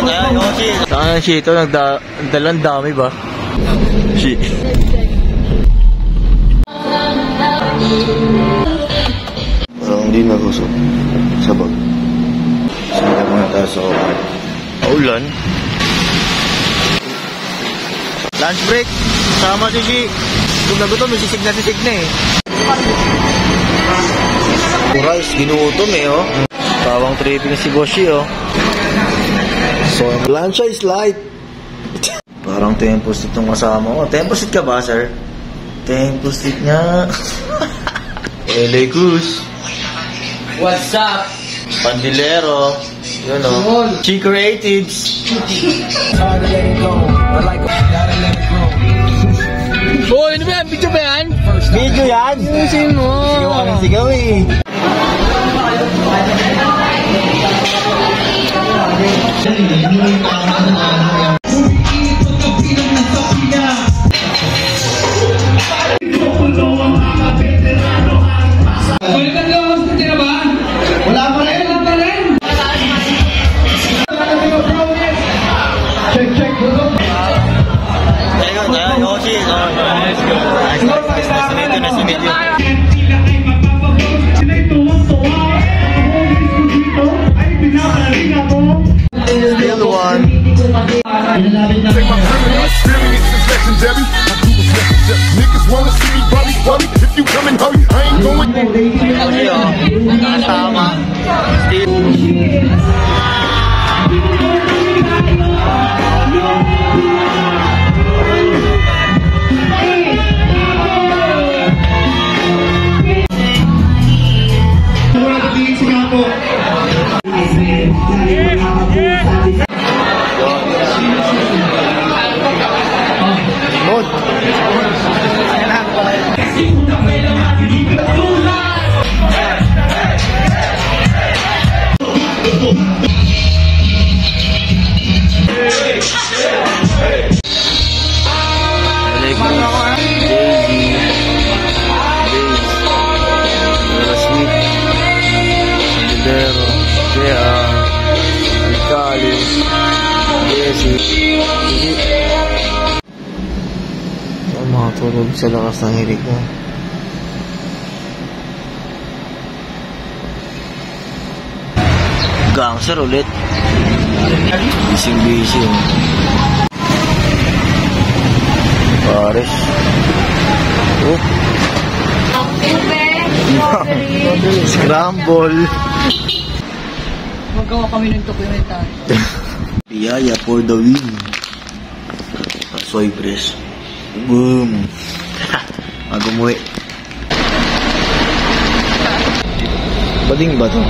Ayun, Yoshi. Saan yung Shito? Nagdalang dami ba? Shit. Parang hindi nagusok. Sabag. Sila muna tayo sa kumat. Paulan. Lunch break. Sama si Shi. Kung nagutom, sisig na eh. Rice, ginutom eh, oh. Tawang tripping si Boshi, oh. So, plancha is light. Parang tempo-stick itong kasama ko. Tempo-stick ka ba, sir? Tempo-stick nga. LA Cruz. What's up? Pandilero. Yun, oh. Chi Creatives. Oh, ano ba yan? Video ba yan? Video yan? Sinusin mo. Sigaw ka ng sigaw eh. Niggas wanna see me worry. If you come and hurry, I ain't going. Tama. Makatulog sa lakas ng hilig mo. Gangster ulit. Busy. Pares. Oh. Scramble. Magawa kami ng dokumentaryo. Biyaya for the win. Soy press. Boom. Magumuwi. Bading ba to?